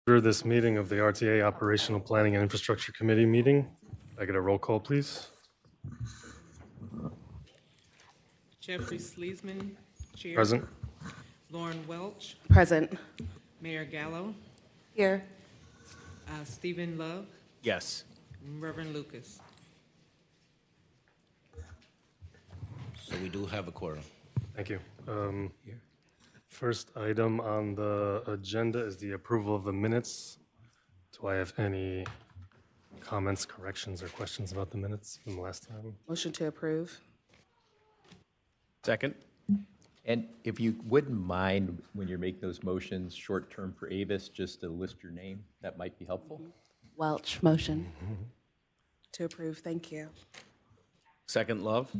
Order this meeting of the RTA Operational Planning and Infrastructure Committee meeting. Can I get a roll call, please? Jeffrey Sleesman, Chair. Present. Lauren Welch, Present. Mayor Gallo, Here. Stephen Love, Yes. Reverend Lucas. So we do have a quorum. Thank you. First item on the agenda is the approval of the minutes. Do I have any comments, corrections, or questions about the minutes from the last time? Motion to approve. Second? And if you wouldn't mind, when you're making those motions, short-term for Avis, just to list your name, that might be helpful. Welch, motion. To approve, thank you. Second, Love?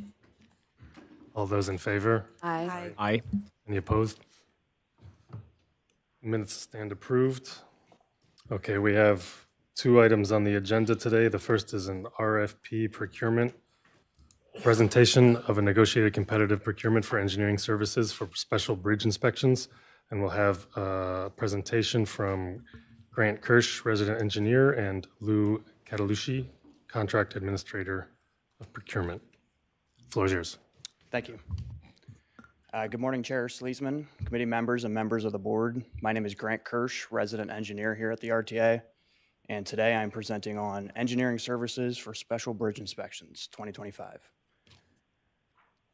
All those in favor? Aye. Aye. Any opposed? Minutes stand approved. Okay, we have two items on the agenda today. The first is an RFP procurement. Presentation of a negotiated competitive procurement for engineering services for special bridge inspections. And we'll have a presentation from Grant Kirsch, resident engineer, and Lou Catalucci, contract administrator of procurement. Floor is yours. Thank you. Good morning, Chair Sleesman, committee members, and members of the board. My name is Grant Kirsch, resident engineer here at the RTA, and today I'm presenting on engineering services for special bridge inspections 2025.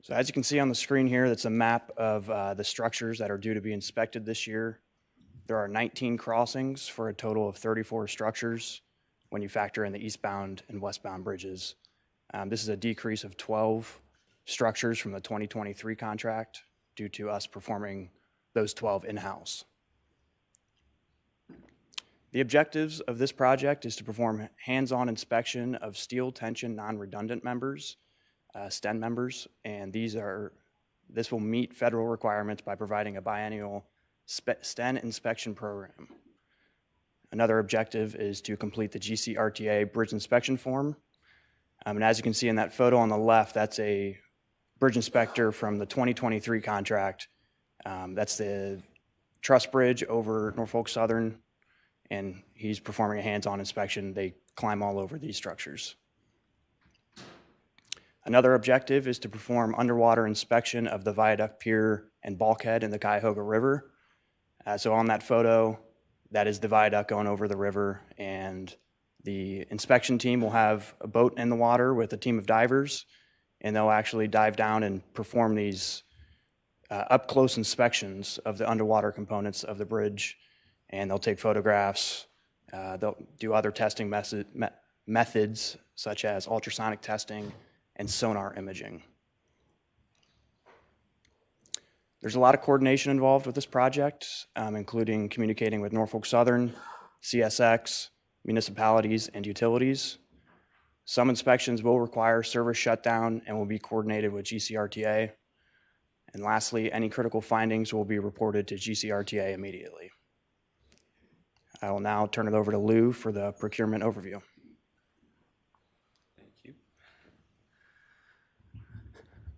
So as you can see on the screen here, that's a map of the structures that are due to be inspected this year. There are 19 crossings for a total of 34 structures when you factor in the eastbound and westbound bridges. This is a decrease of 12 structures from the 2023 contract due to us performing those 12 in-house. The objectives of this project is to perform hands-on inspection of steel tension non-redundant members, STEN members, and this will meet federal requirements by providing a biennial STEN inspection program. Another objective is to complete the GCRTA bridge inspection form. And as you can see in that photo on the left, that's a bridge inspector from the 2023 contract. That's the truss bridge over Norfolk Southern, and he's performing a hands-on inspection. They climb all over these structures. Another objective is to perform underwater inspection of the viaduct pier and bulkhead in the Cuyahoga River. So on that photo, that is the viaduct going over the river, and the inspection team will have a boat in the water with a team of divers, and they'll actually dive down and perform these up-close inspections of the underwater components of the bridge, and they'll take photographs. They'll do other testing methods, such as ultrasonic testing and sonar imaging. There's a lot of coordination involved with this project, including communicating with Norfolk Southern, CSX, municipalities, and utilities. Some inspections will require service shutdown and will be coordinated with GCRTA. And lastly, any critical findings will be reported to GCRTA immediately. I will now turn it over to Lou for the procurement overview. Thank you.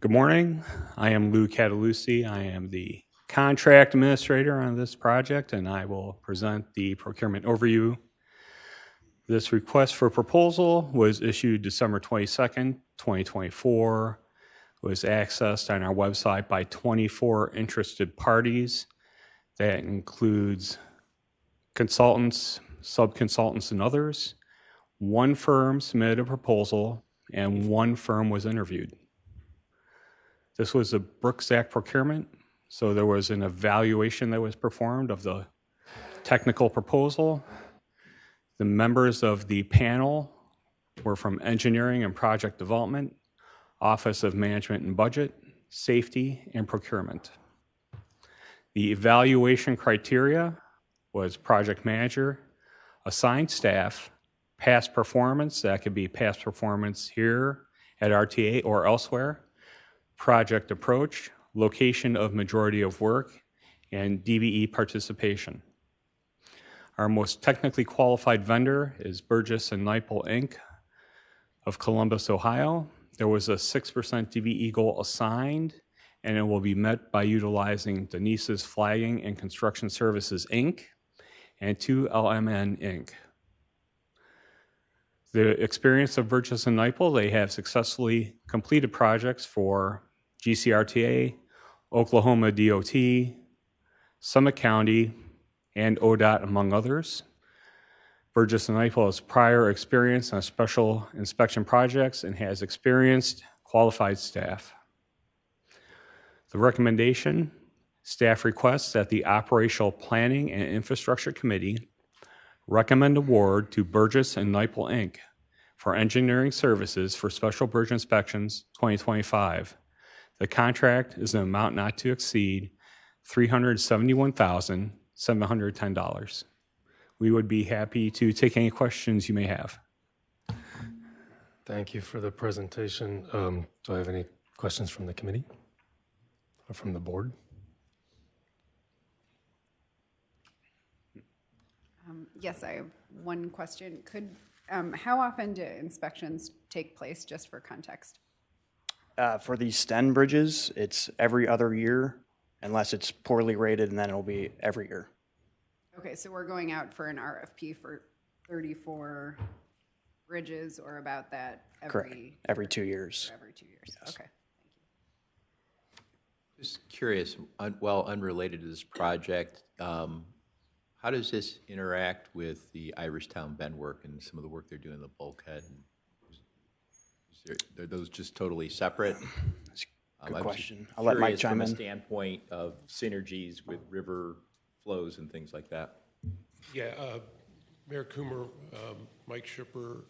Good morning. I am Lou Catalucci. I am the contract administrator on this project, and I will present the procurement overview. This request for proposal was issued December 22nd, 2024, was accessed on our website by 24 interested parties. That includes consultants, sub-consultants, and others. One firm submitted a proposal, and one firm was interviewed. This was a Brooks Act procurement, so there was an evaluation that was performed of the technical proposal. The members of the panel were from engineering and project development, Office of Management and Budget, safety, and procurement. The evaluation criteria was project manager, assigned staff, past performance, that could be past performance here at RTA or elsewhere, project approach, location of majority of work, and DBE participation. Our most technically qualified vendor is Burgess and Nipel Inc. of Columbus, Ohio. There was a 6% DBE goal assigned, and it will be met by utilizing Denise's Flagging and Construction Services, Inc. and 2LMN Inc. The experience of Burgess and Nyepel, they have successfully completed projects for GCRTA, Oklahoma DOT, Summit County, and ODOT, among others. Burgess and Nyepel has prior experience on special inspection projects and has experienced qualified staff. The recommendation, staff requests that the Operational Planning and Infrastructure Committee recommend award to Burgess and Nyepel Inc. for engineering services for special bridge inspections 2025. The contract is an amount not to exceed $371,710. We would be happy to take any questions you may have. Thank you for the presentation. Do I have any questions from the committee or from the board? Yes, I have one question. How often do inspections take place, just for context? For these Sten bridges, it's every other year, unless it's poorly rated, and then it'll be every year. Okay, so we're going out for an RFP for 34 bridges, or about that Correct. Every 2 years. every 2 years? Okay. Just curious, well, unrelated to this project, how does this interact with the Irishtown Bend work and some of the work they're doing in the bulkhead? Are those just totally separate? Good question. I'll let Mike chime in. From a standpoint of synergies with river flows and things like that. Yeah, Mayor Coomer, Mike Schipper,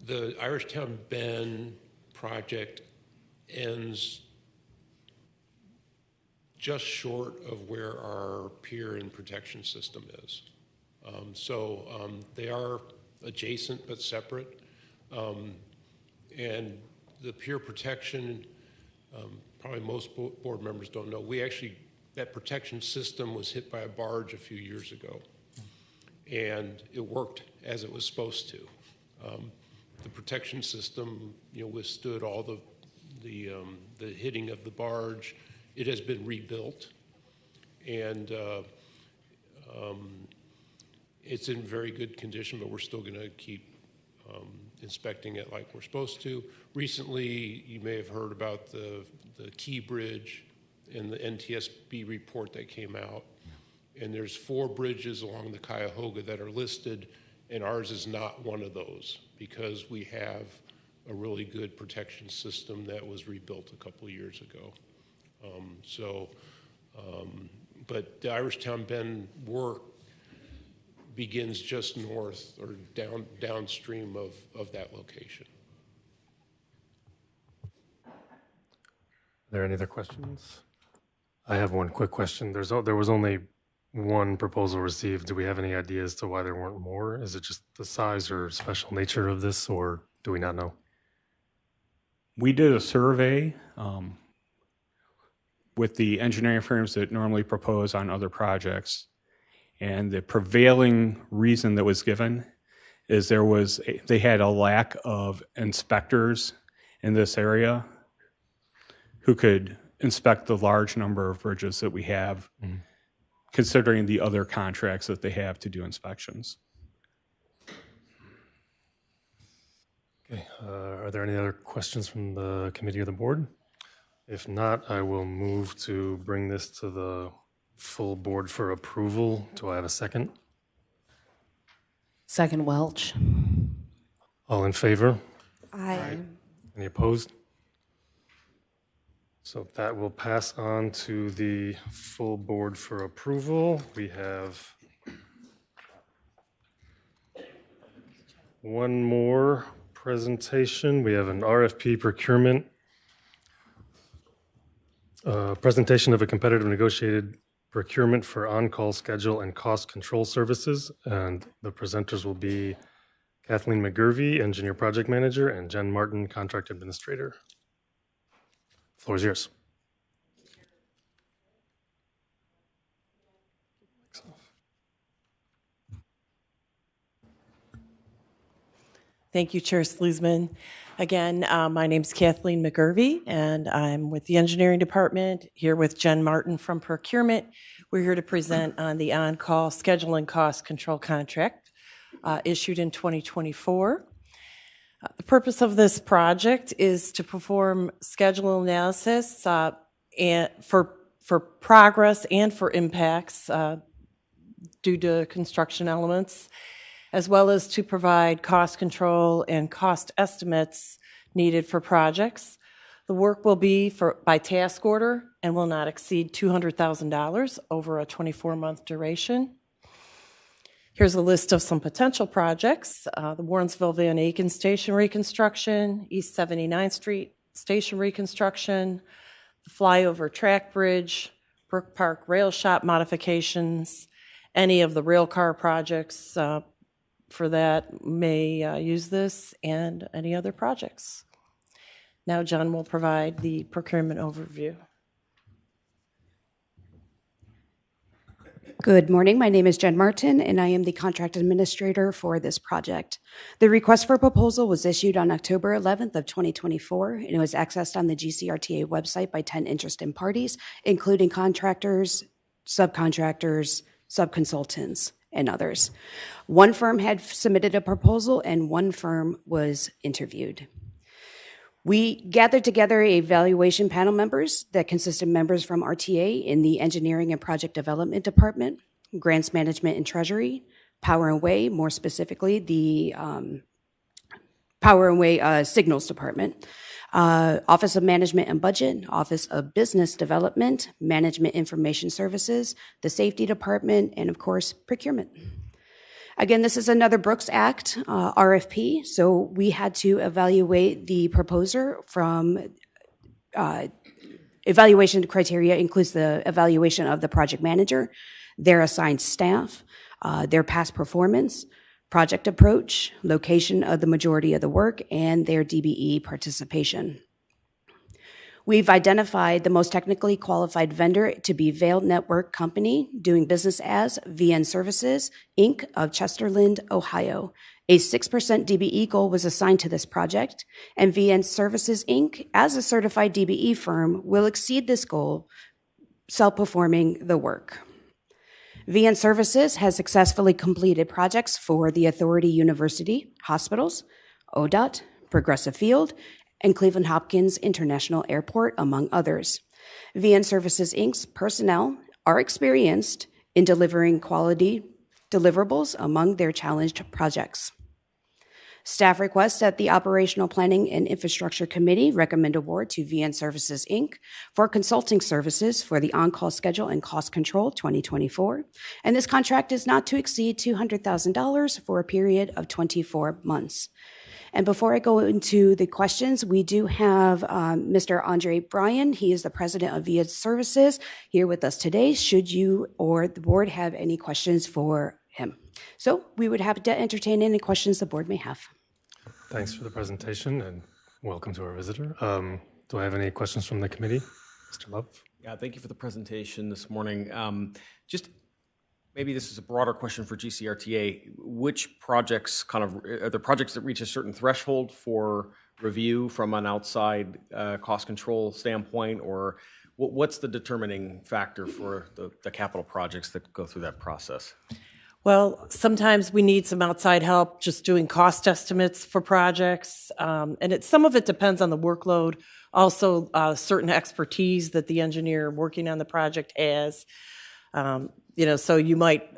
the Irishtown Bend project ends just short of where our pier and protection system is. They are adjacent but separate. And the pier protection, probably most board members don't know, that protection system was hit by a barge a few years ago. And it worked as it was supposed to. The protection system, withstood all the hitting of the barge. It has been rebuilt, and it's in very good condition, but we're still going to keep inspecting it like we're supposed to. Recently, you may have heard about the Key Bridge and the NTSB report that came out, and there's 4 bridges along the Cuyahoga that are listed, and ours is not one of those because we have a really good protection system that was rebuilt a couple of years ago. But the Irishtown Bend work begins just north or downstream of that location. Are there any other questions? I have one quick question. There was only one proposal received. Do we have any idea as to why there weren't more? Is it just the size or special nature of this, or do we not know? We did a survey with the engineering firms that normally propose on other projects, and the prevailing reason that was given is they had a lack of inspectors in this area who could inspect the large number of bridges that we have, considering the other contracts that they have to do inspections. Okay, are there any other questions from the committee or the board? If not, I will move to bring this to the full board for approval. Do I have a second? Second Welch. All in favor? Aye. Any opposed? So that will pass on to the full board for approval. We have one more presentation. We have an RFP procurement, presentation of a competitive negotiated procurement for on-call schedule and cost control services. And the presenters will be Kathleen McGurvey, Engineer Project Manager, and Jen Martin, Contract Administrator. Floor is yours. Thank you, Chair Sleesman. Again, my name's Kathleen McGurvey, and I'm with the Engineering Department, here with Jen Martin from Procurement. We're here to present on the on-call schedule and cost control contract issued in 2024. The purpose of this project is to perform schedule analysis and for progress and for impacts due to construction elements, as well as to provide cost control and cost estimates needed for projects. The work will be by task order and will not exceed $200,000 over a 24-month duration. Here's a list of some potential projects: the Warrensville Van Aken Station reconstruction, East 79th Street Station reconstruction, the Flyover Track Bridge, Brook Park Rail Shop modifications, any of the rail car projects for that may use this, and any other projects. Now John will provide the procurement overview. Good morning. My name is Jen Martin, and I am the contract administrator for this project. The request for proposal was issued on October 11th of 2024, and it was accessed on the GCRTA website by 10 interested parties, including contractors, subcontractors, subconsultants, and others. One firm had submitted a proposal, and one firm was interviewed. We gathered together a evaluation panel members that consist of members from RTA in the Engineering and Project Development Department, Grants Management and Treasury, Power and Way, more specifically the Power and Way Signals Department, Office of Management and Budget, Office of Business Development, Management Information Services, the Safety Department, and of course, Procurement. Again, this is another Brooks Act RFP, so we had to evaluate the proposer from evaluation criteria includes the evaluation of the project manager, their assigned staff, their past performance, project approach, location of the majority of the work, and their DBE participation. We've identified the most technically qualified vendor to be Vail Network Company, doing business as VN Services, Inc. of Chesterland, Ohio. A 6% DBE goal was assigned to this project, and VN Services, Inc., as a certified DBE firm, will exceed this goal, self-performing the work. VN Services has successfully completed projects for the Authority University, hospitals, ODOT, Progressive Field, and Cleveland Hopkins International Airport, among others. VN Services, Inc.'s personnel are experienced in delivering quality deliverables among their challenged projects. Staff requests that the Operational Planning and Infrastructure Committee recommend award to VN Services, Inc. for consulting services for the on-call schedule and cost control 2024. And this contract is not to exceed $200,000 for a period of 24 months. And before I go into the questions, we do have Mr. Andre Bryan. He is the president of VN Services here with us today, should you or the board have any questions for him. So we would have to entertain any questions the board may have. Thanks for the presentation and welcome to our visitor. Do I have any questions from the committee? Mr. Love? Yeah, thank you for the presentation this morning. Just maybe this is a broader question for GCRTA. Which projects are there projects that reach a certain threshold for review from an outside cost control standpoint, or what's the determining factor for the capital projects that go through that process? Well, sometimes we need some outside help just doing cost estimates for projects, and some of it depends on the workload. Also, certain expertise that the engineer working on the project has. So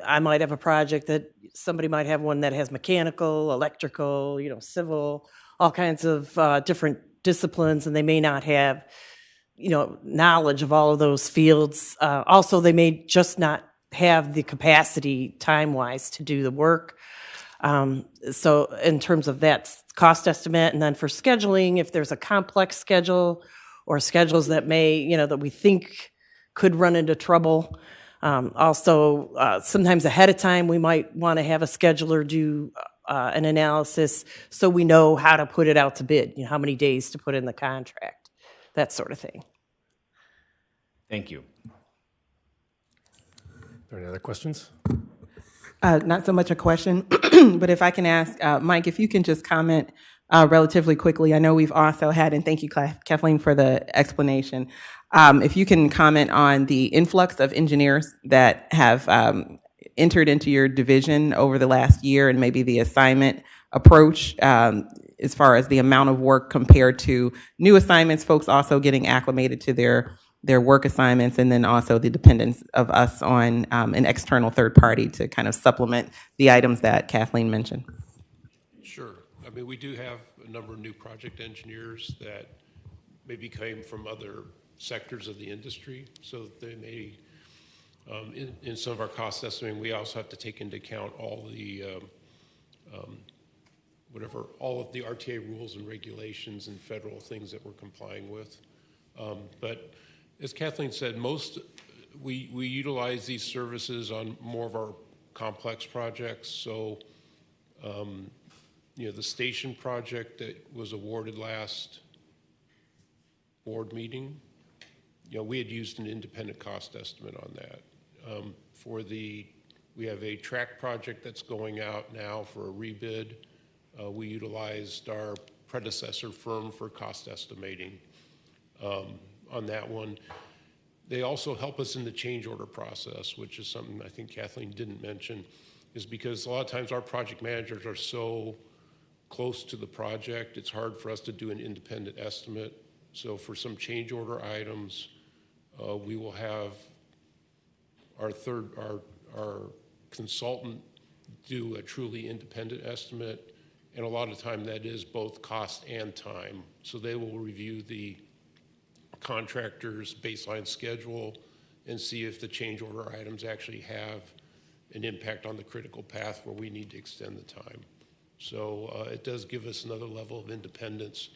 I might have a project that somebody might have one that has mechanical, electrical, civil, all kinds of different disciplines, and they may not have, knowledge of all of those fields. Also, they may just not have the capacity time-wise to do the work. So in terms of that cost estimate, and then for scheduling, if there's a complex schedule or schedules that may, that we think could run into trouble. Also, sometimes ahead of time, we might want to have a scheduler do an analysis so we know how to put it out to bid, how many days to put in the contract, that sort of thing. Thank you. Are there any other questions? Not so much a question, but if I can ask, Mike, if you can just comment relatively quickly. I know we've also had, and thank you, Kathleen, for the explanation. If you can comment on the influx of engineers that have entered into your division over the last year and maybe the assignment approach as far as the amount of work compared to new assignments, folks also getting acclimated to their work assignments, and then also the dependence of us on an external third party to kind of supplement the items that Kathleen mentioned. Sure. I mean, we do have a number of new project engineers that maybe came from other sectors of the industry, so they may, in some of our cost estimating, we also have to take into account all the all of the RTA rules and regulations and federal things that we're complying with. But as Kathleen said, we utilize these services on more of our complex projects. So, the station project that was awarded last board meeting, we had used an independent cost estimate on that. We have a track project that's going out now for a rebid. We utilized our predecessor firm for cost estimating on that one. They also help us in the change order process, which is something I think Kathleen didn't mention, is because a lot of times our project managers are so close to the project, it's hard for us to do an independent estimate. So for some change order items, we will have our consultant do a truly independent estimate. And a lot of time that is both cost and time. So they will review the contractor's baseline schedule and see if the change order items actually have an impact on the critical path where we need to extend the time. So it does give us another level of independence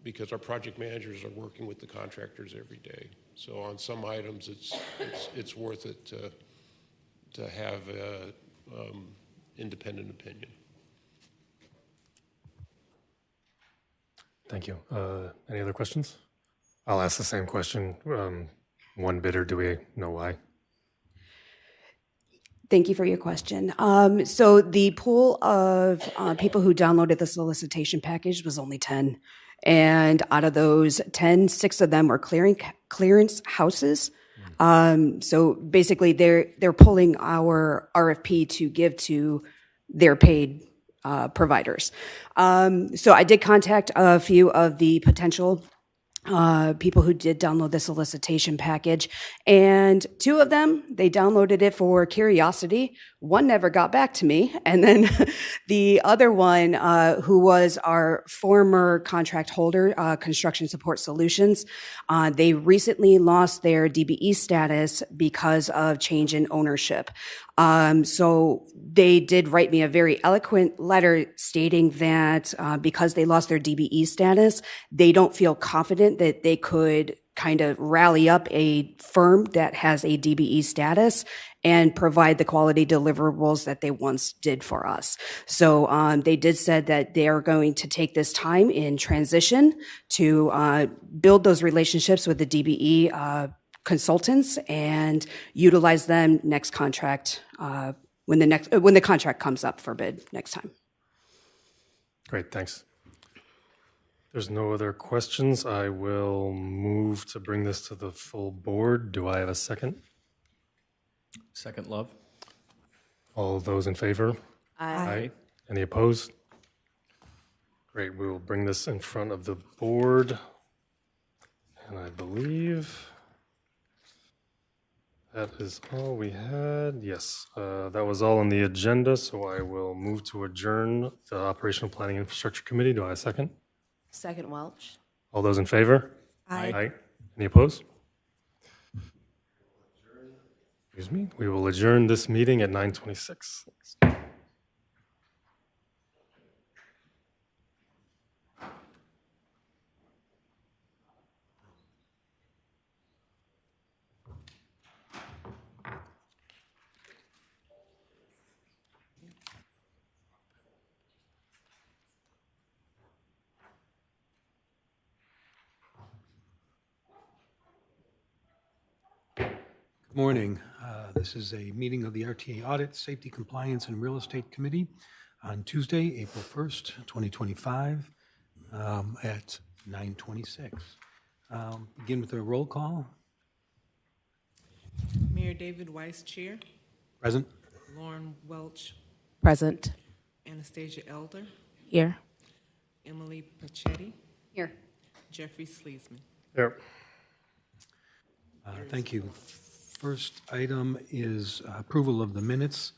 because our project managers are working with the contractors every day. So on some items, it's worth it to have an independent opinion. Thank you. Any other questions? I'll ask the same question. One bidder, do we know why? Thank you for your question. So the pool of people who downloaded the solicitation package was only 10. And out of those 10, 6 of them were clearance houses. So basically they're pulling our RFP to give to their paid providers. So I did contact a few of the potential people who did download the solicitation package, and 2 of them, they downloaded it for curiosity. One never got back to me, and then the other one, who was our former contract holder, Construction Support Solutions, they recently lost their DBE status because of change in ownership. So they did write me a very eloquent letter stating that because they lost their DBE status, they don't feel confident that they could kind of rally up a firm that has a DBE status and provide the quality deliverables that they once did for us. So they did said that they are going to take this time in transition to build those relationships with the DBE consultants and utilize them next contract when the contract comes up for bid next time. Great, thanks. There's no other questions. I will move to bring this to the full board. Do I have a second? Second, Love. All those in favor? Aye. Any opposed? Great, we will bring this in front of the board. And I believe that is all we had. Yes, that was all on the agenda, so I will move to adjourn the Operational Planning Infrastructure Committee. Do I have a second? Second, Welch. All those in favor? Aye. Any opposed? Excuse me. We will adjourn this meeting at 9:26. Morning. This is a meeting of the RTA Audit, Safety, Compliance, and Real Estate Committee on Tuesday, April 1st, 2025, at 9:26. Begin with a roll call. Mayor David Weiss, Chair. Present. Lauren Welch, Present. Anastasia Elder, Here. Emily Pachetti, Here. Jeffrey Sleesman. Here. Thank you. First item is approval of the minutes.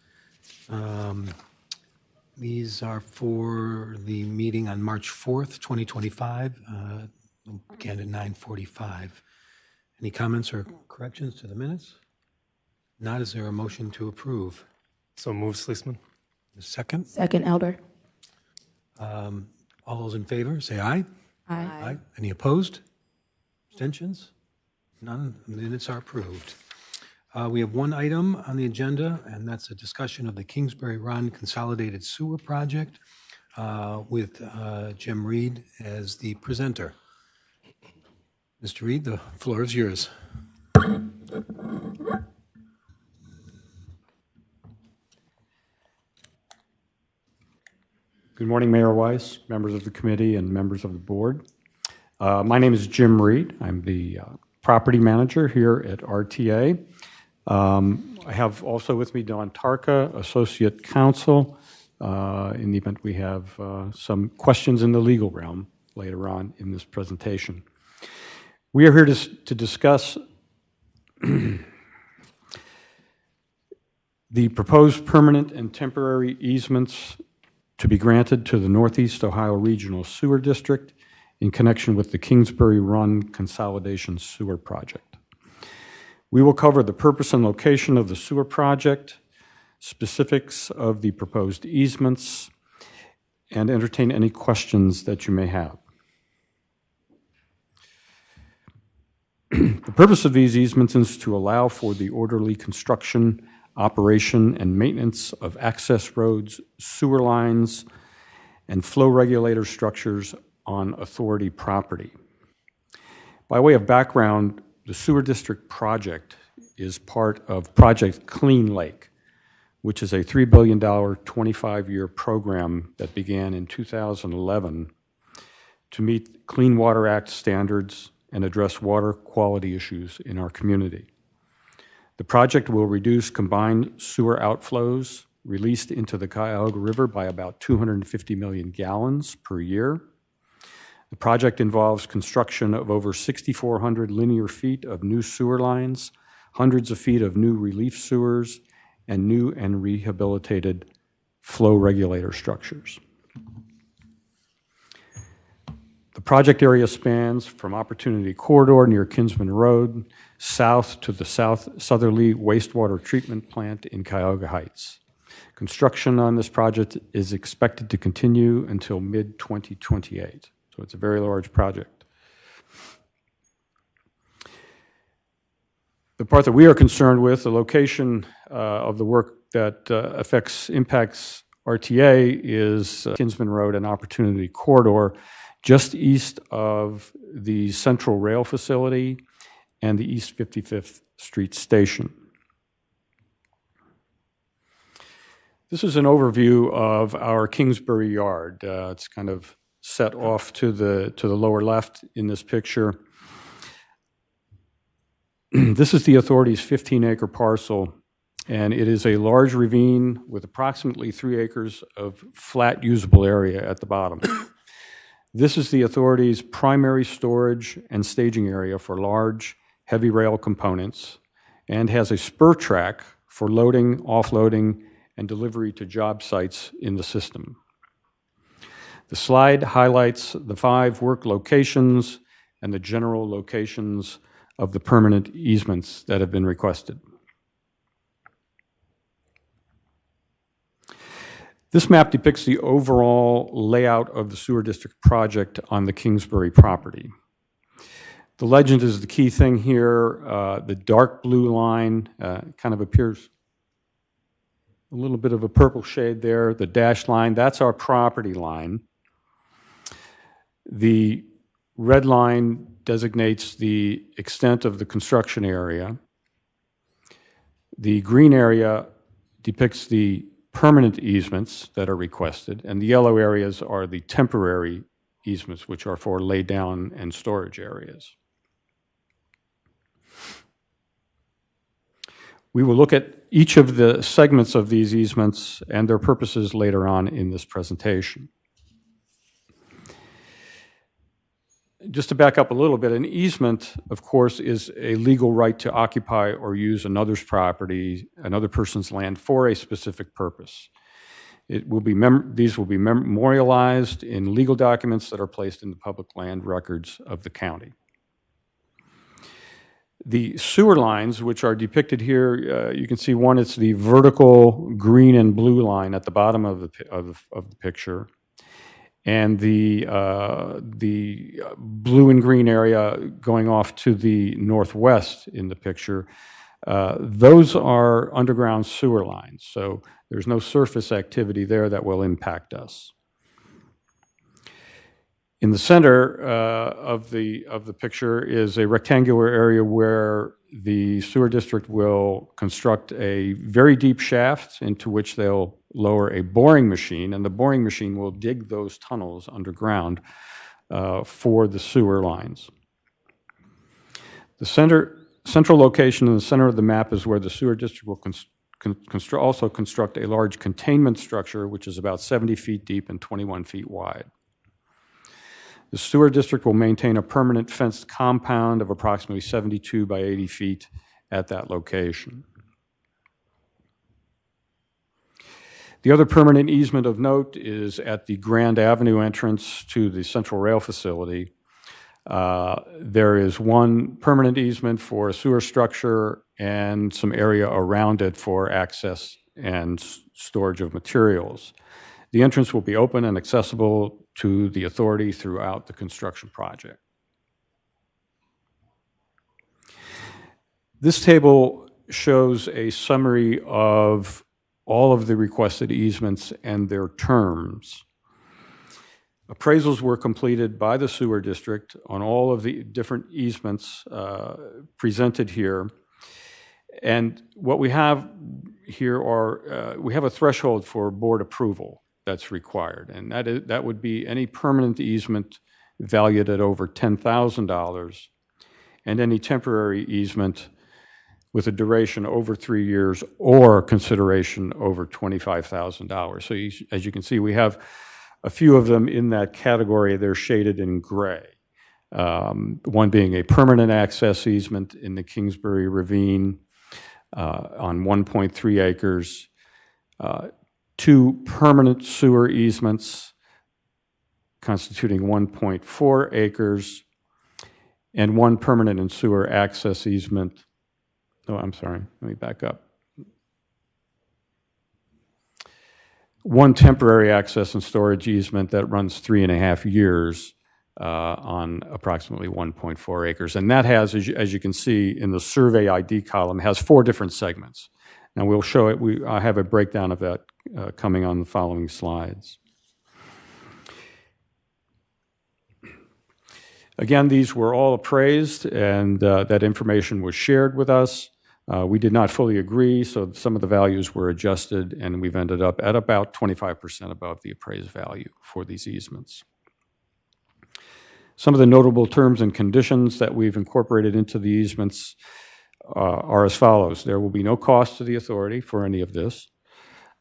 These are for the meeting on March 4th, 2025, began at 9:45. Any comments or corrections to the minutes? Not, is there a motion to approve? So move, Sleesman. A second? Second, Elder. All those in favor, say aye. Aye. Any opposed? Abstentions? None. The minutes are approved. We have one item on the agenda, and that's a discussion of the Kingsbury Run Consolidated Sewer Project with Jim Reed as the presenter. Mr. Reed, the floor is yours. Good morning, Mayor Weiss, members of the committee, and members of the board. My name is Jim Reed. I'm the property manager here at RTA. I have also with me Don Tarka, Associate Counsel, in the event we have some questions in the legal realm later on in this presentation. We are here to discuss the proposed permanent and temporary easements to be granted to the Northeast Ohio Regional Sewer District in connection with the Kingsbury Run Consolidation Sewer Project. We will cover the purpose and location of the sewer project, specifics of the proposed easements, and entertain any questions that you may have. The purpose of these easements is to allow for the orderly construction, operation, and maintenance of access roads, sewer lines, and flow regulator structures on authority property. By way of background, the sewer district project is part of Project Clean Lake, which is a $3 billion 25-year program that began in 2011 to meet Clean Water Act standards and address water quality issues in our community. The project will reduce combined sewer outflows released into the Cuyahoga River by about 250 million gallons per year. The project involves construction of over 6,400 linear feet of new sewer lines, hundreds of feet of new relief sewers, and new and rehabilitated flow regulator structures. The project area spans from Opportunity Corridor near Kinsman Road south to the southerly wastewater treatment plant in Cuyahoga Heights. Construction on this project is expected to continue until mid-2028, so it's a very large project. The part that we are concerned with, the location of the work that impacts RTA, is Kinsman Road and Opportunity Corridor, just east of the Central Rail Facility and the East 55th Street Station. This is an overview of our Kingsbury Yard. It's kind of set off to the lower left in this picture. This is the authority's 15-acre parcel, and it is a large ravine with approximately 3 acres of flat usable area at the bottom. This is the authority's primary storage and staging area for large, heavy rail components and has a spur track for loading, offloading, and delivery to job sites in the system. The slide highlights the 5 work locations and the general locations of the permanent easements that have been requested. This map depicts the overall layout of the sewer district project on the Kingsbury property. The legend is the key thing here. The dark blue line kind of appears a little bit of a purple shade there. The dashed line, that's our property line. The red line designates the extent of the construction area. The green area depicts the permanent easements that are requested, and the yellow areas are the temporary easements, which are for laydown and storage areas. We will look at each of the segments of these easements and their purposes later on in this presentation. Just to back up a little bit, an easement, of course, is a legal right to occupy or use another's property, another person's land for a specific purpose. These will be memorialized in legal documents that are placed in the public land records of the county. The sewer lines, which are depicted here, you can see one, it's the vertical green and blue line at the bottom of the picture. And the blue and green area going off to the northwest in the picture, those are underground sewer lines. So there's no surface activity there that will impact us. In the center of the picture is a rectangular area where the sewer district will construct a very deep shaft into which they'll lower a boring machine, and the boring machine will dig those tunnels underground for the sewer lines. The central location in the center of the map is where the sewer district will also construct a large containment structure, which is about 70 feet deep and 21 feet wide. The sewer district will maintain a permanent fenced compound of approximately 72 by 80 feet at that location. The other permanent easement of note is at the Grand Avenue entrance to the Central Rail facility. There is one permanent easement for a sewer structure and some area around it for access and storage of materials. The entrance will be open and accessible to the authority throughout the construction project. This table shows a summary of all of the requested easements and their terms. Appraisals were completed by the sewer district on all of the different easements presented here. And what we have here are, we have a threshold for board approval that's required, and that would be any permanent easement valued at over $10,000 and any temporary easement with a duration over 3 years or consideration over $25,000. So as you can see, we have a few of them in that category. They're shaded in gray. One being a permanent access easement in the Kingsbury Ravine on 1.3 acres, 2 permanent sewer easements constituting 1.4 acres, and 1 permanent and sewer access easement. Oh, I'm sorry, let me back up. 1 temporary access and storage easement that runs 3.5 years on approximately 1.4 acres. And that has, as you can see in the survey ID column, has 4 different segments. Now we'll show it, I have a breakdown of that coming on the following slides. Again, these were all appraised, and that information was shared with us. We did not fully agree, so some of the values were adjusted, and we've ended up at about 25% above the appraised value for these easements. Some of the notable terms and conditions that we've incorporated into the easements are as follows. There will be no cost to the authority for any of this.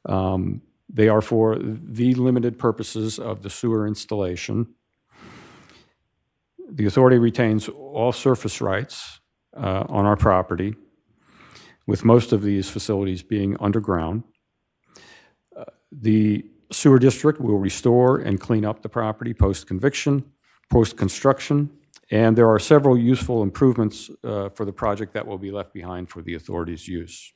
They are for the limited purposes of the sewer installation. The authority retains all surface rights on our property, with most of these facilities being underground. The sewer district will restore and clean up the property post-conviction, post-construction, and there are several useful improvements for the project that will be left behind for the authority's use.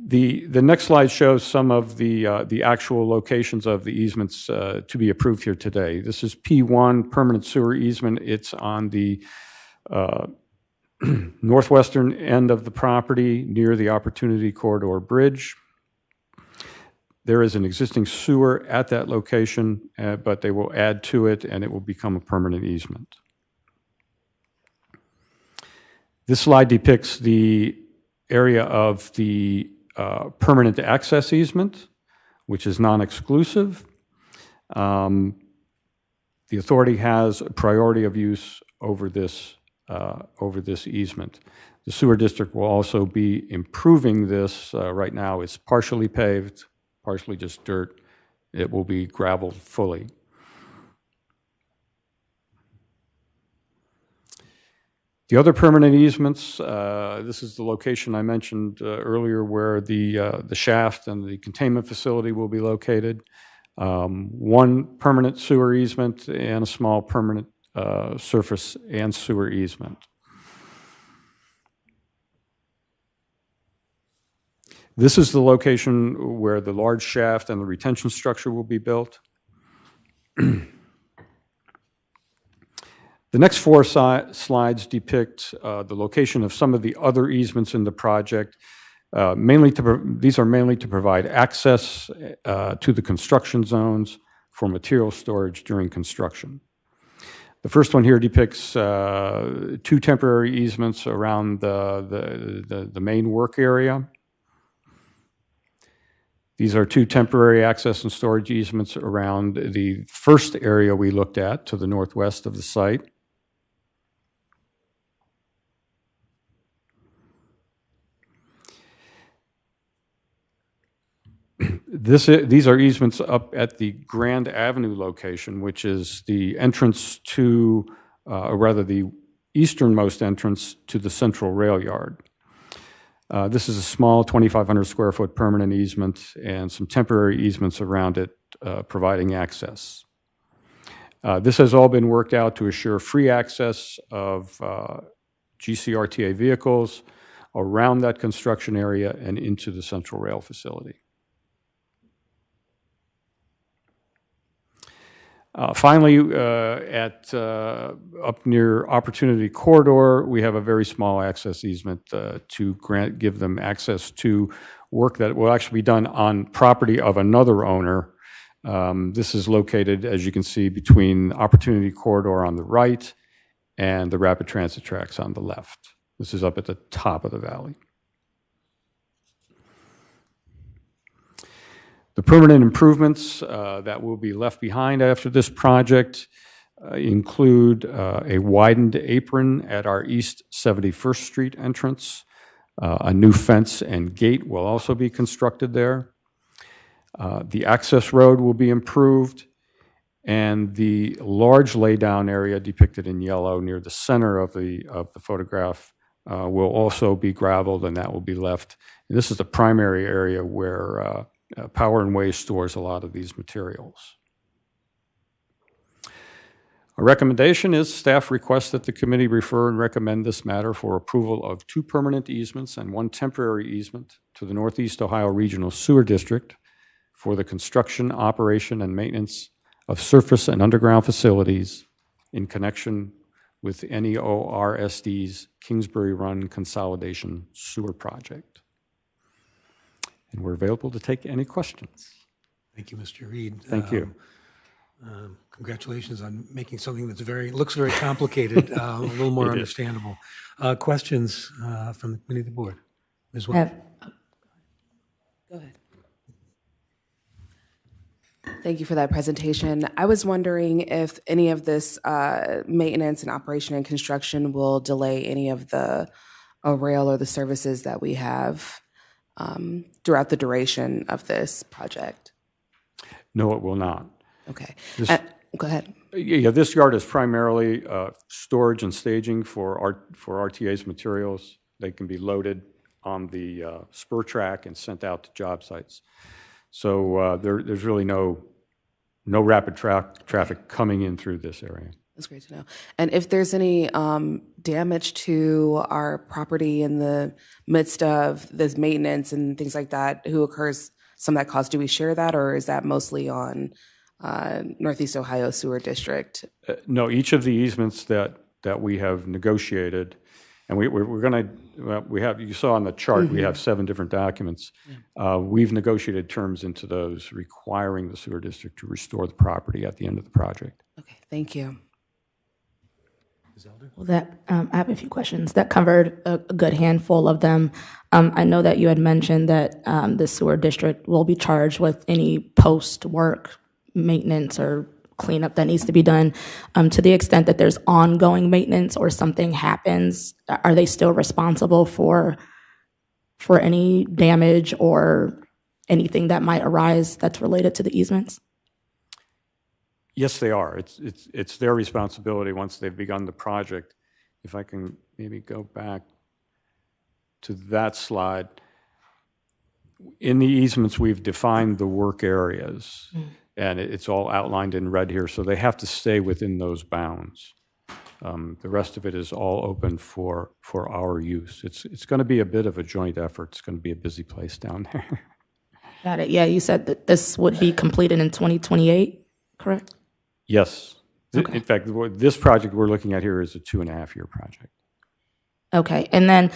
The next slide shows some of the actual locations of the easements to be approved here today. This is P1, permanent sewer easement. It's on the northwestern end of the property near the Opportunity Corridor Bridge. There is an existing sewer at that location, but they will add to it and it will become a permanent easement. This slide depicts the area of the permanent access easement, which is non-exclusive. The authority has a priority of use over this easement. The sewer district will also be improving this. Right now it's partially paved, partially just dirt. It will be gravelled fully. The other permanent easements, this is the location I mentioned earlier where the shaft and the containment facility will be located. One permanent sewer easement and a small permanent surface and sewer easement. This is the location where the large shaft and the retention structure will be built. The next four slides depict the location of some of the other easements in the project. These are mainly to provide access to the construction zones for material storage during construction. The first one here depicts two temporary easements around the main work area. These are two temporary access and storage easements around the first area we looked at to the northwest of the site. These are easements up at the Grand Avenue location, which is the entrance to, or rather the easternmost entrance to the central rail yard. This is a small 2,500 square foot permanent easement and some temporary easements around it providing access. This has all been worked out to assure free access of GCRTA vehicles around that construction area and into the central rail facility. Finally, up near Opportunity Corridor, we have a very small access easement to give them access to work that will actually be done on property of another owner. This is located, as you can see, between Opportunity Corridor on the right and the rapid transit tracks on the left. This is up at the top of the valley. The permanent improvements that will be left behind after this project include a widened apron at our East 71st Street entrance. A new fence and gate will also be constructed there. The access road will be improved, and the large laydown area depicted in yellow near the center of the photograph will also be gravelled, and that will be left. And this is the primary area where Power and Waste stores a lot of these materials. Our recommendation is staff requests that the committee refer and recommend this matter for approval of two permanent easements and one temporary easement to the Northeast Ohio Regional Sewer District for the construction, operation, and maintenance of surface and underground facilities in connection with NEORSD's Kingsbury Run Consolidation Sewer Project. And we're available to take any questions. Thank you, Mr. Reed. Thank you. Congratulations on making something that's looks very complicated, a little more understandable. Questions from the committee of the board? Ms. Welch. Go ahead. Thank you for that presentation. I was wondering if any of this maintenance and operation and construction will delay any of the rail or the services that we have throughout the duration of this project? No, it will not. Okay. Go ahead. Yeah, this yard is primarily storage and staging for RTA's materials. They can be loaded on the spur track and sent out to job sites. So there's really no rapid traffic coming in through this area. That's great to know. And if there's any damage to our property in the midst of this maintenance and things like that, who occurs some of that cost? Do we share that, or is that mostly on Northeast Ohio Sewer District? No, each of the easements that we have negotiated, and we're going to, we have, you saw on the chart, we have 7 different documents. We've negotiated terms into those requiring the sewer district to restore the property at the end of the project. Okay, thank you. Well, I have a few questions. That covered a good handful of them. I know that you had mentioned that the sewer district will be charged with any post-work maintenance or cleanup that needs to be done. To the extent that there's ongoing maintenance or something happens, are they still responsible for any damage or anything that might arise that's related to the easements? Yes, they are. It's their responsibility once they've begun the project. If I can maybe go back to that slide. In the easements, we've defined the work areas, and it's all outlined in red here, so they have to stay within those bounds. The rest of it is all open for our use. It's going to be a bit of a joint effort. It's going to be a busy place down there. Got it. Yeah, you said that this would be completed in 2028, correct? Yes. Okay. In fact, this project we're looking at here is a 2.5-year project. Okay, and then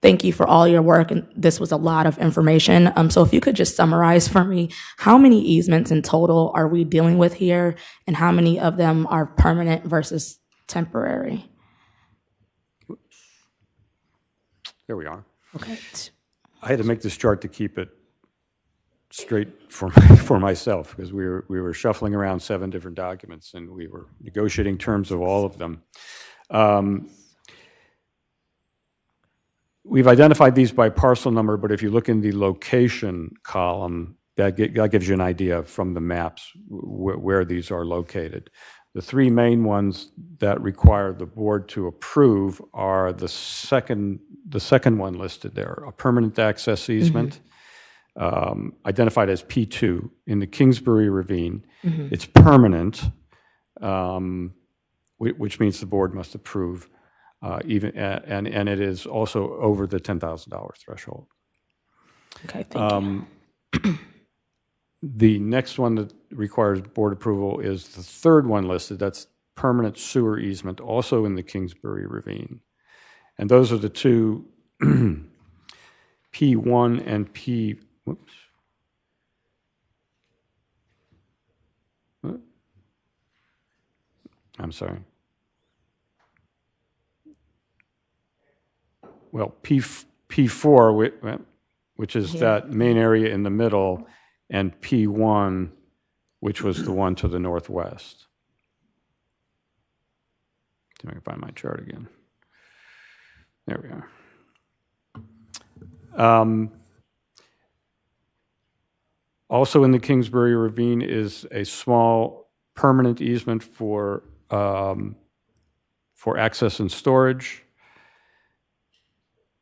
thank you for all your work, and this was a lot of information. So if you could just summarize for me, how many easements in total are we dealing with here, and how many of them are permanent versus temporary? There we are. Okay. I had to make this chart to keep it straight for myself, because we were shuffling around 7 different documents, and we were negotiating terms of all of them. We've identified these by parcel number, but if you look in the location column, that gives you an idea from the maps where these are located. The 3 main ones that require the board to approve are the second one listed there, a permanent access easement, identified as P2 in the Kingsbury Ravine. It's permanent, which means the board must approve, and it is also over the $10,000 threshold. Okay, thank you. The next one that requires board approval is the 3rd one listed. That's permanent sewer easement, also in the Kingsbury Ravine. And those are the 2 P1 and P. Whoops. I'm sorry. Well, P4, which is that main area in the middle, and P1, which was the one to the northwest. See if I can find my chart again. There we are. Also in the Kingsbury Ravine is a small permanent easement for access and storage.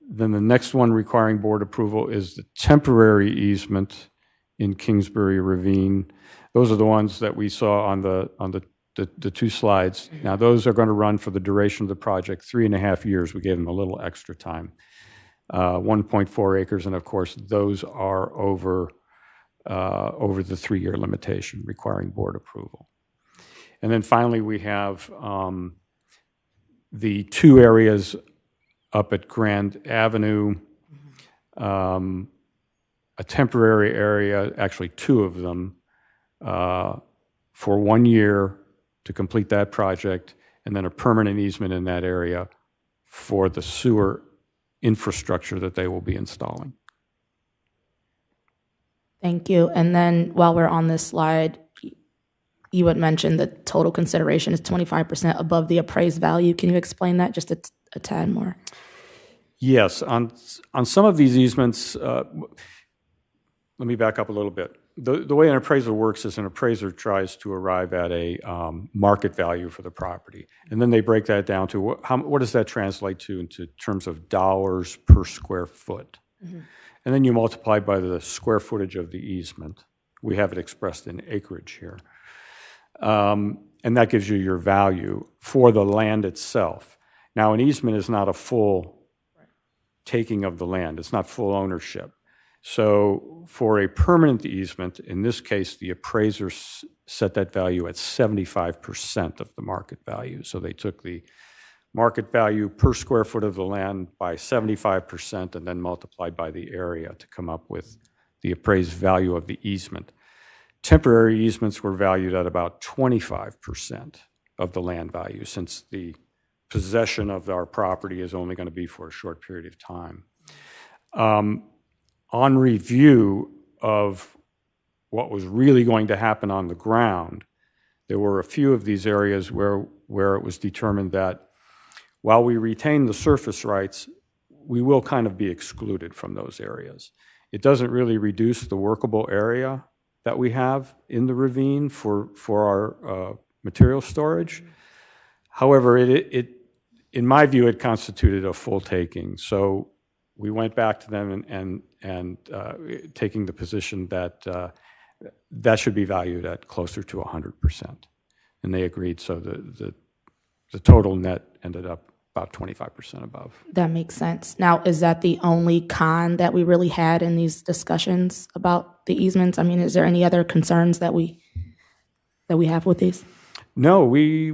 Then the next one requiring board approval is the temporary easement in Kingsbury Ravine. Those are the ones that we saw on the 2 slides. Now those are going to run for the duration of the project, 3.5 years. We gave them a little extra time. 1.4 acres, and of course those are over the 3-year limitation requiring board approval. And then finally we have the 2 areas up at Grand Avenue, a temporary area, actually 2 of them, for 1 year to complete that project, and then a permanent easement in that area for the sewer infrastructure that they will be installing. Thank you. And then while we're on this slide, you had mentioned the total consideration is 25% above the appraised value. Can you explain that just a tad more? Yes. On some of these easements, let me back up a little bit. The way an appraiser works is an appraiser tries to arrive at a market value for the property, and then they break that down to what does that translate to into terms of dollars per square foot. And then you multiply by the square footage of the easement. We have it expressed in acreage here. And that gives you your value for the land itself. Now, an easement is not a full taking of the land. It's not full ownership. So for a permanent easement, in this case, the appraiser set that value at 75% of the market value. So they took the market value per square foot of the land by 75% and then multiplied by the area to come up with the appraised value of the easement. Temporary easements were valued at about 25%. of the land value, since the possession of our property is only going to be for a short period of time. On review of what was really going to happen on the ground, there were a few of these areas where it was determined that while we retain the surface rights, we will kind of be excluded from those areas. It doesn't really reduce the workable area that we have in the ravine for our material storage. However, in my view, it constituted a full taking. So we went back to them and taking the position that that should be valued at closer to 100%. And they agreed, so the total net ended up about 25% above. That makes sense. Now, is that the only con that we really had in these discussions about the easements? I mean, is there any other concerns that we have with these? No, we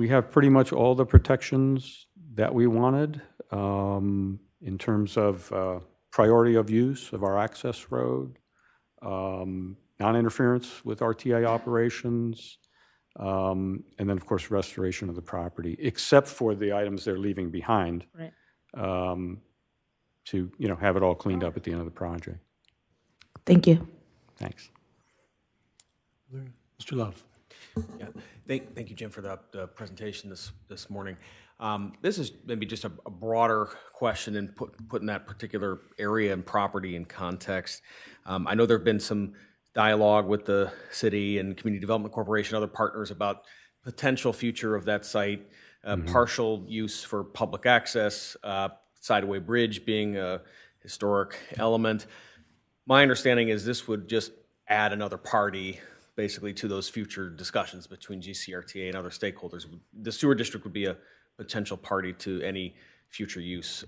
have pretty much all the protections that we wanted in terms of priority of use of our access road, non-interference with RTA operations, and then, of course, restoration of the property, except for the items they're leaving behind, right, to have it all cleaned up at the end of the project. Thank you. Thanks. Mr. Love. Yeah, thank you, Jim, for the presentation this morning. This is maybe just a broader question and putting that particular area and property in context. I know there have been some dialogue with the city and Community Development Corporation, other partners about potential future of that site, partial use for public access, Sideway Bridge being a historic element. My understanding is this would just add another party basically to those future discussions between GCRTA and other stakeholders. The sewer district would be a potential party to any future use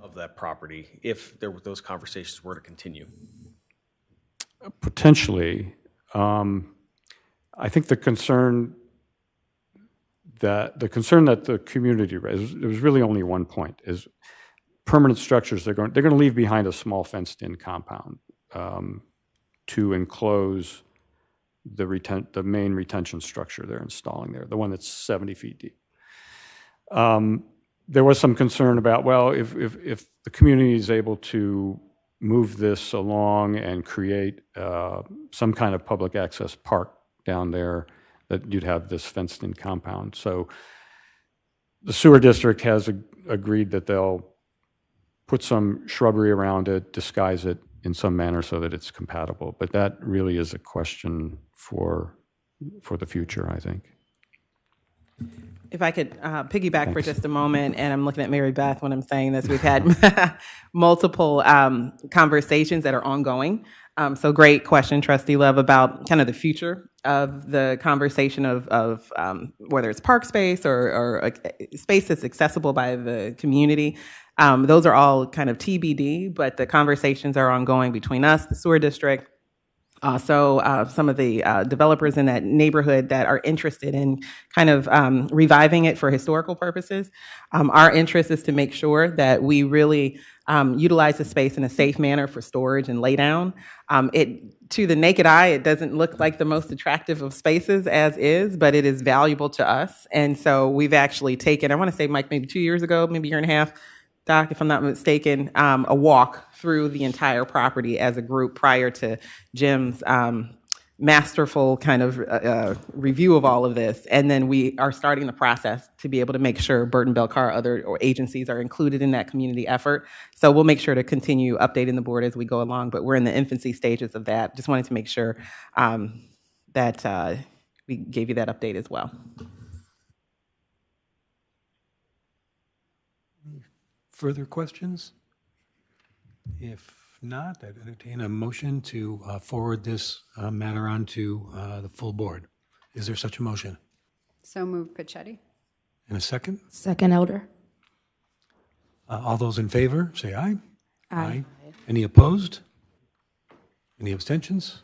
of that property if those conversations were to continue. Potentially. I think the concern that the community raised, there was really only one point, is permanent structures. They're going to leave behind a small fenced-in compound to enclose the main retention structure they're installing there, the one that's 70 feet deep. There was some concern about, well, if the community is able to move this along and create some kind of public access park down there, that you'd have this fenced-in compound. So the sewer district has agreed that they'll put some shrubbery around it, disguise it in some manner so that it's compatible. But that really is a question for the future, I think. If I could piggyback for just a moment, and I'm looking at Mary Beth when I'm saying this, we've had multiple conversations that are ongoing. So great question, Trustee Love, about kind of the future of the conversation of whether it's park space or a space that's accessible by the community. Those are all kind of TBD, but the conversations are ongoing between us, the sewer district, also some of the developers in that neighborhood that are interested in kind of reviving it for historical purposes. Our interest is to make sure that we really utilize the space in a safe manner for storage and laydown. To the naked eye, it doesn't look like the most attractive of spaces as is, but it is valuable to us. And so we've actually taken, I want to say, Mike, maybe 2 years ago, maybe a year and a half, Doc, if I'm not mistaken, a walk through the entire property as a group prior to Jim's masterful kind of review of all of this. And then we are starting the process to be able to make sure Burton Belcar, other agencies are included in that community effort. So we'll make sure to continue updating the board as we go along, but we're in the infancy stages of that. Just wanted to make sure that we gave you that update as well. Further questions? If not, I'd entertain a motion to forward this matter on to the full board. Is there such a motion? So moved, Pachetti. And a second? Second, Elder. All those in favor, say aye. Aye. Any opposed? Any abstentions?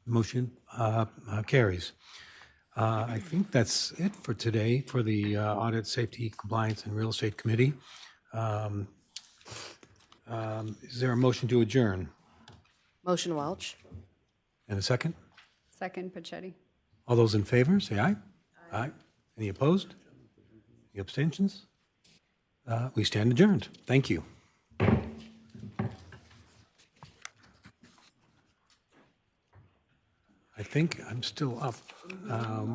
Motion carries. I think that's it for today for the Audit, Safety, Compliance, and Real Estate Committee. Is there a motion to adjourn? Motion, Welch. And a second? Second, Pachetti. All those in favor, say aye. Aye. Any opposed? Any abstentions? We stand adjourned. Thank you. I think I'm still up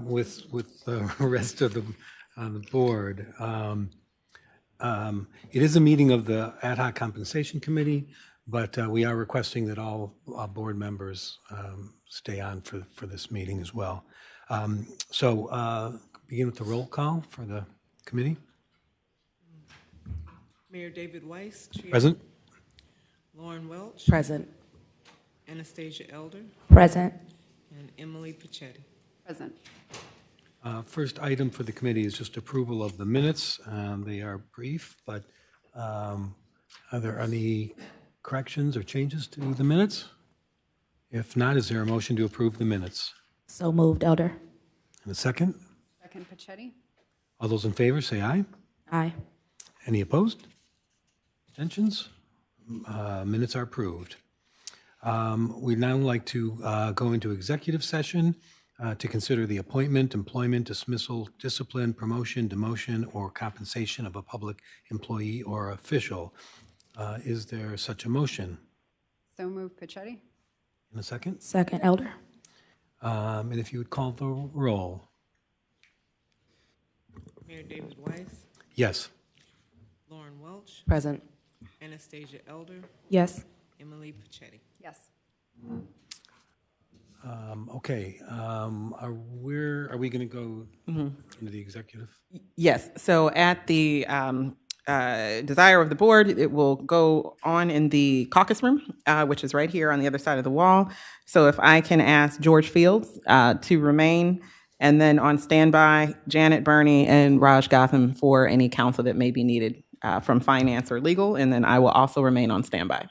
with the rest of the board. It is a meeting of the Ad hoc Compensation Committee, but we are requesting that all board members stay on for this meeting as well. So begin with the roll call for the committee. Mayor David Weiss. Chair. Present. Lauren Welch. Present. Anastasia Elder. Present. And Emily Pachetti. Present. First item for the committee is just approval of the minutes. They are brief, but are there any corrections or changes to the minutes? If not, is there a motion to approve the minutes? So moved, Elder. And a second? Second, Pachetti. All those in favor, say aye. Aye. Any opposed? Abstentions? Minutes are approved. We'd now like to go into executive session to consider the appointment, employment, dismissal, discipline, promotion, demotion, or compensation of a public employee or official. Is there such a motion? So moved, Pachetti. In a second? Second, Elder. And if you would call the roll. Mayor David Weiss. Yes. Lauren Welch. Present. Anastasia Elder. Yes. Emily Pachetti. Yes. Okay. Are we going to go into the executive? Yes, so at the desire of the board, it will go on in the caucus room, which is right here on the other side of the wall. So if I can ask George Fields to remain, and then on standby, Janet Burney and Raj Gotham for any counsel that may be needed from finance or legal, and then I will also remain on standby.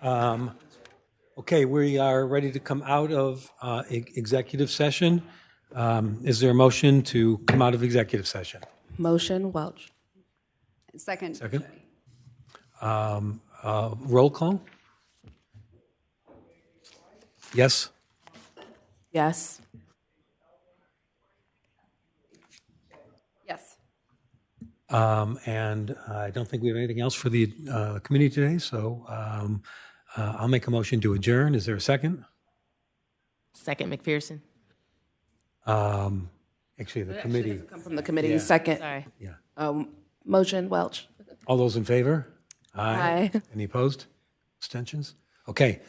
Okay, we are ready to come out of executive session. Is there a motion to come out of executive session? Motion, Welch. Second. Second. Roll call? Yes? Yes. Yes. And I don't think we have anything else for the committee today, so I'll make a motion to adjourn. Is there a second? Second, McPherson. Actually, the committee. Come from the committee. Yeah. Second. Sorry. Yeah. Motion, Welch. All those in favor? Aye. Any opposed? Abstentions? Okay.